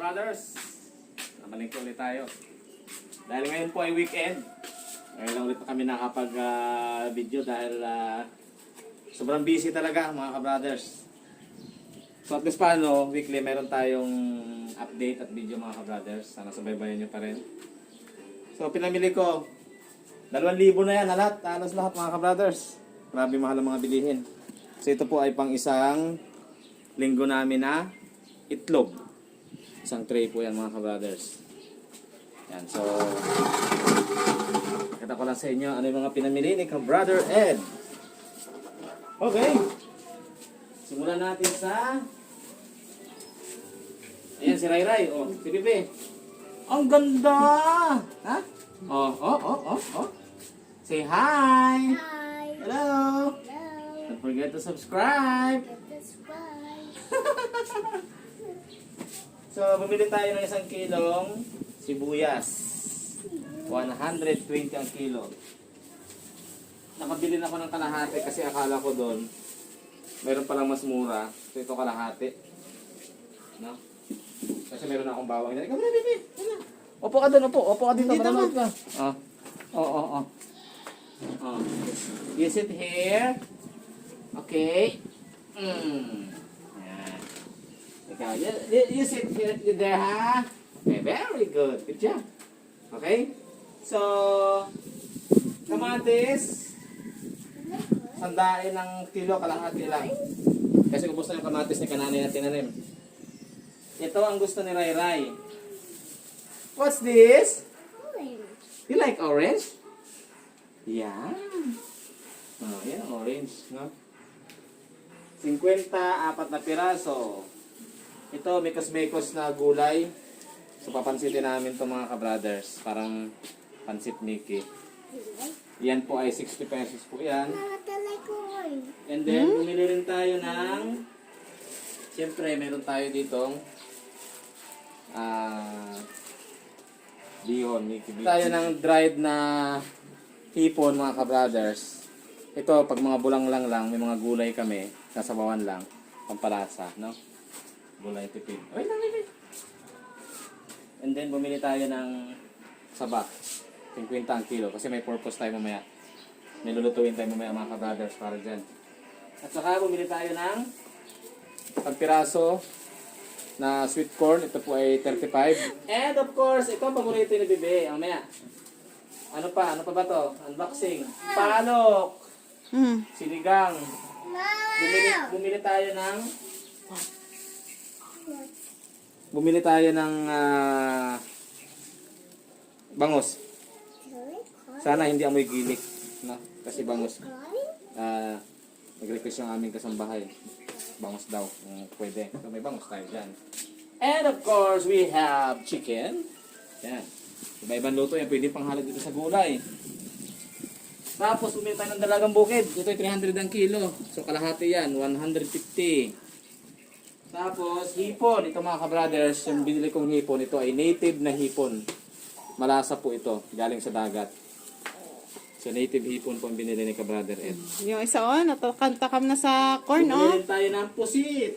brothers, nabalik ulit tayo. Dahil ngayon po ay weekend, ngayon lang ulit kami nakapag-video dahil sobrang busy talaga mga ka-brothers. So at least paano, weekly meron tayong update at video mga ka-brothers. Sana subaybayan nyo pa rin. So pinamili ko, 2,000 na yan halos lahat mga ka-brothers. Grabe mahal ang mga bilihin. So ito po ay pang isang linggo namin na itlog. Isang tray po yan mga ka-brothers. Yan, so kita ko lang sa inyo ano yung mga pinamili ni ka-brother Ed. Okay. Simulan natin sa ayan si Ray Ray. Oh, si Pipi. Ang ganda! Ha? Oh. Say hi! Hi. Hello! Hello. Don't forget to subscribe! Subscribe. So, bumili tayo ng 1 kilong sibuyas. 120 ang kilo. Nakabili na ako ng kalahati kasi akala ko doon meron palang mas mura. So, ito kalahati. No? Kasi meron akong bawang. Ikaw na, Bibi! Opo ka doon, opo ka dito. Manonood ka. Oh. You sit here. Okay. Yan. Ikaw, you sit here, there, ha? Okay, very good. Good job. Okay? So, kamatis, sandain ng kilo, kalahati lang. Kasi ubos na yung kamatis ni kananay na tinanim. Ito ang gusto ni Ray Ray. What's this? Orange. You like orange? Yeah. Oh, yan orange, no? 50, 4 na piraso. Ito, mekos-mekos na gulay. So, papansitin namin to mga ka-brothers. Parang pansit Mickey. Yan po ay 60 pesos po yan. Like orange. And then, bumili rin tayo ng siyempre, meron tayo ditong bihon, Mickey bihon. Tayo ng dried na hipon mga ka-brothers. Ito, pag mga bulang lang, may mga gulay kami, nasabawan lang, pampalasa, no? Gulay tipid. Wait lang, wait. And then, bumili tayo ng saba. 50 ang kilo. Kasi may purpose tayo mamaya. May lulutuin tayo mamaya mga ka-brothers para dyan. At saka, bumili tayo ng pagpiraso na sweet corn. Ito po ay 35. And of course, ito paborito ni Bebe. Mamaya. Ano pa ba to? Unboxing. Palok. Sinigang. Bumili tayo ng bangus. Sana hindi amoy gilik, no? Kasi bangus. Nag-request yung aming kasambahay. Bangus daw, kung pwede. So may bangus tayo dyan. And of course, we have chicken. Yan. Iba-ibang luto yan. Pwede pang halog dito sa gulay. Tapos, bumili tayo ng dalagang bukid. Ito ay 300 ang kilo. So, kalahati yan. 150. Tapos, hipon. Ito mga ka-brothers, yung binili kong hipon, ito ay native na hipon. Malasa po ito. Galing sa dagat. So, native hipon po ang binili ni ka-brother Ed. Yung isa natakantakam na sa corn, Bumili rin tayo ng pusit.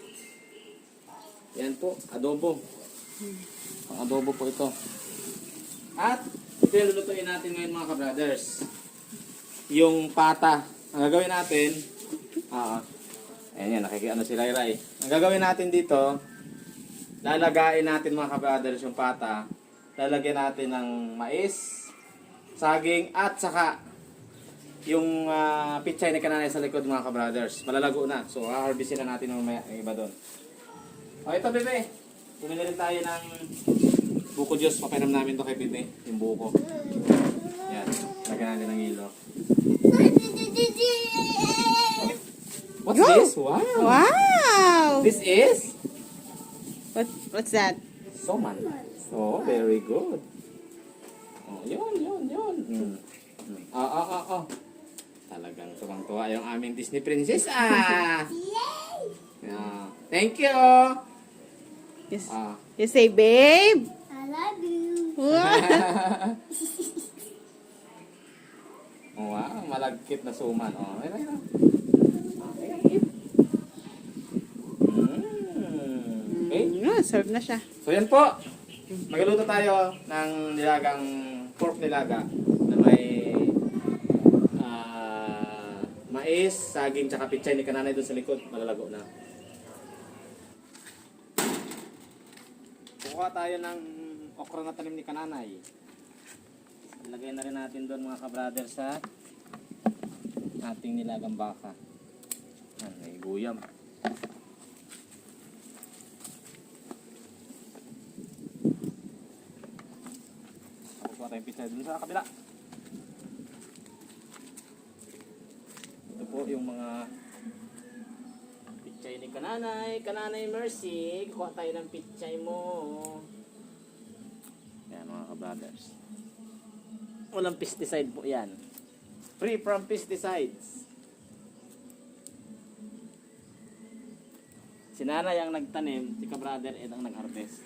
Yan po, adobo. Ang adobo po ito. At, ito yung lulutuin natin ngayon mga ka-brothers. Yung pata. Ang gagawin natin, ayan yan, nakikiano si Ray Ray. Ang gagawin natin dito, lalagain natin mga ka-brothers yung pata. Lalagyan natin ng mais, saging, at saka yung pichay na kananay sa likod mga ka-brothers. Malalago na. So, harvestin na natin yung iba doon. O, ito Bebe. Bumili rin tayo ng buko juice. Papainom namin to kay Bebe. Yung buko. Yan. Lagyan natin ng hilo. What's this? Wow! Wow! This is? What's that? Soman. Oh, very good. Oh, yun. Talagang tuwang-tuwa yung aming Disney princess. Thank you. Yes. You say, babe. I love you. Wow, malagkit na suman. Oh, ayun. Okay. serve na siya. So yan po. Magluluto tayo ng nilagang pork nilaga na may mais, saging, tsaka pichay ni kananay doon sa likod. Malalago na. Kukuha tayo ng okra na tanim ni kananay. Lagay na rin natin doon mga ka-brother sa ating nilagang baka. Yan, may guyam. Kukuha tayong pichay doon sa kabila. Ito po yung mga pichay ni kananay. Kananay Mercy, kuha tayo ng pichay mo. Yan mga ka-brothers. Walang pesticide po yan. Free from pesticides. Si nanay ang nagtanim, si ka-brother Ed ang nag-harvest.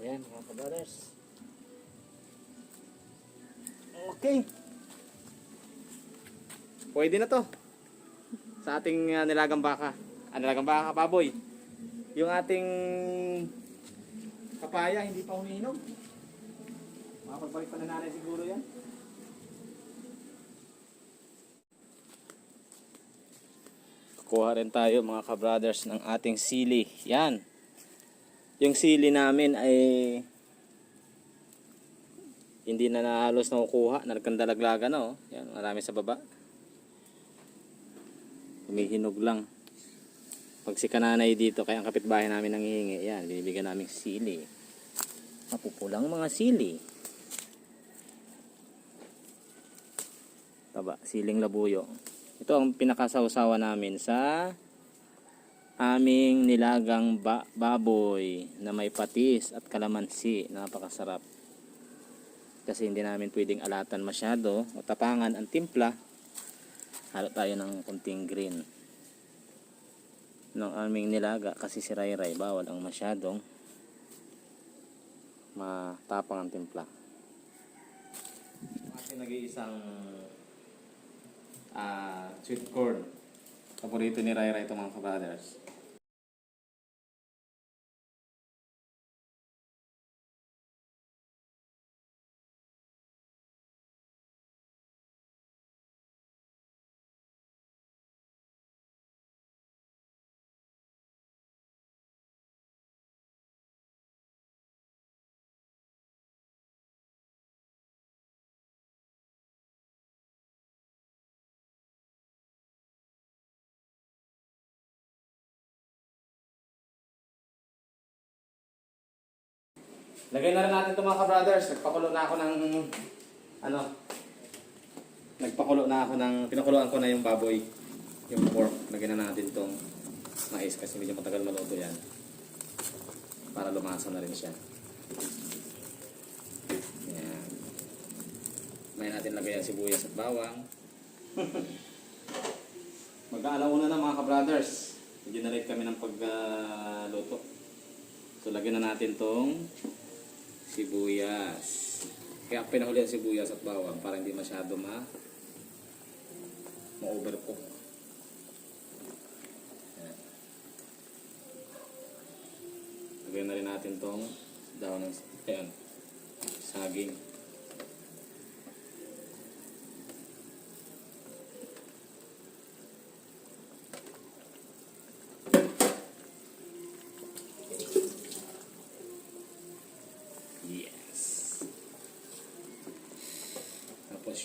Ayan mga ka-brothers. Okay. Pwede na to. Sa ating nilagang baka. Nilagang baka, baboy. Yung ating papaya, hindi pa umiinom. Makapagbalik pa na nanay siguro yan. Kuha rin tayo mga ka-brothers ng ating sili. Yan. Yung sili namin ay hindi na halos nakukuha. Nagkandalaglaga na oh. Yan, marami sa baba. Humihinog lang. Pag si kananay dito, kaya ang kapitbahay namin nanghihingi, yan, binibigyan namin sili. Mapupulang mga sili. Taba, siling labuyo. Ito ang pinakasawsawa namin sa aming nilagang baboy na may patis at kalamansi. Napakasarap. Kasi hindi namin pwedeng alatan masyado o tapangan ang timpla. Halo tayo ng kunting green ng aming nilaga kasi si Ray bawal ang masyadong matapang ang timpla. Kasi nag-iisang sweet corn. Paborito ni Ray ito mga ka-brothers. Lagay na rin natin ito mga ka-brothers. Nagpakulo na ako ng pinakuluan ko na yung baboy, yung pork. Lagyan na natin itong mais kasi medyo matagal maluto yan. Para lumasa na rin siya. Yan. May natin lagay ang sibuyas at bawang. Mag-aalauna na mga ka-brothers. Generate kami ng pagluto. So lagyan na natin itong sibuyas. Kaya pinahuli ang sibuyas at bawang para hindi masyado ma-overcook. Lagyan na rin natin itong dahon ng saging.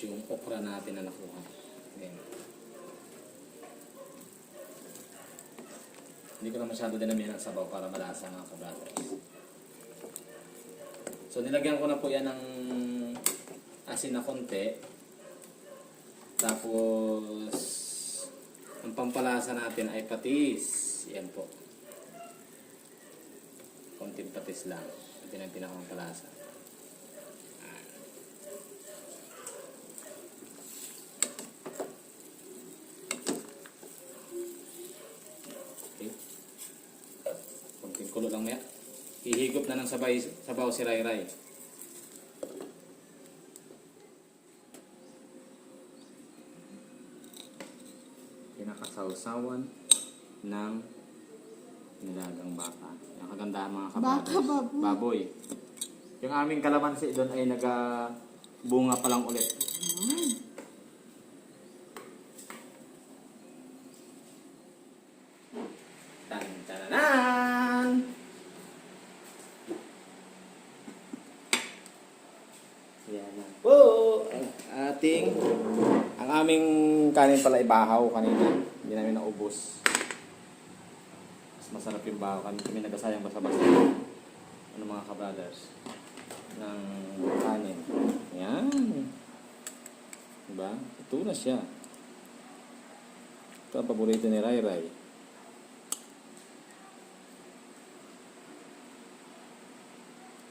Yung okra natin na nakuha. Ayan. Hindi ko na masyado dinamihan ng sabaw para malasa mga ka-brothers. So nilagyan ko na po yan ng asin na konti. Tapos ang pampalasa natin ay patis. Yan po. Konting patis lang. Ito na yung pinakampalasa. Kulo lang maya. humigop na ng sabaw si Ray Ray. Pinakasawsawan ng nilagang baka. Ang kagandahan mga kabrothers. Baka, Baboy. Yung aming kalamansi doon ay bunga pa lang ulit. Tan-tananan! Yan na po. Ang aming kanin pala ay bahaw kanina. Hindi namin naubos. Mas masarap yung bahaw. Kami nagasayang basa-basa. Ano mga kabrothers? Ng kanin. Yan. Diba? Ito na siya. Ito ang paborito ni Ray Ray.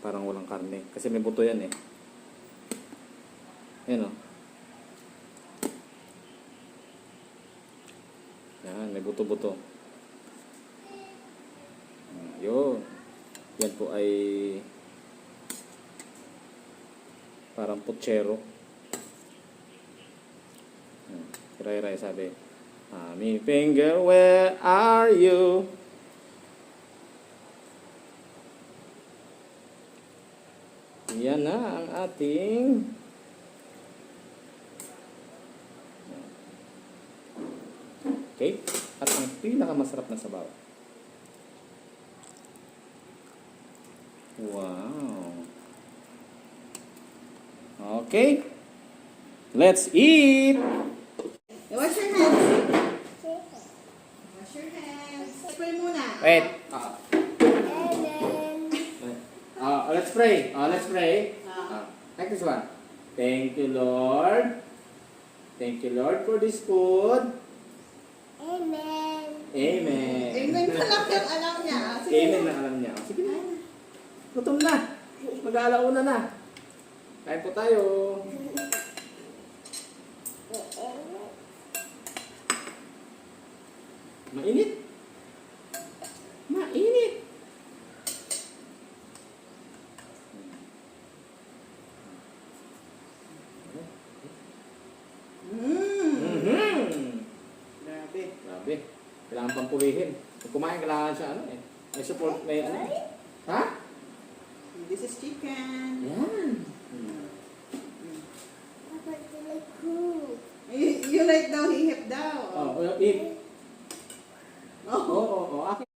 Parang walang karne. Kasi may buto yan eh. Ayan o. Yan, may buto-buto. Yun. Yan po ay parang putsero. Ray-ray sabi, Mommy finger, where are you? Yan na ang ating cake at ang pinakamasarap na sabaw. Wow. Okay. Let's eat. Wash your hands. Wash your hands. Spray muna. Wait. And then, Let's pray. Let's pray. Like this one. Thank you, Lord. Thank you, Lord, for this food. amen. Amen. Amen pa lang yung alam niya. Sige. Amen na alam niya. Sige na. Gutom na. Mag-aalauna na. Kain po tayo. Mainit. Mainit. Grabe. Grabe. Kailangan pang pulihin. Kung kumain, kailangan siya may support, may Ha? This is chicken. Yan. Papa, you like cool. You like daw, hihip daw. Eat. Oh. Oo. Akin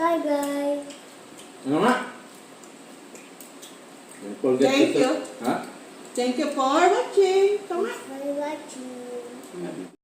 Bye guys. Ano nga? Thank you. Ha? Thank you for watching. Tama. For watching.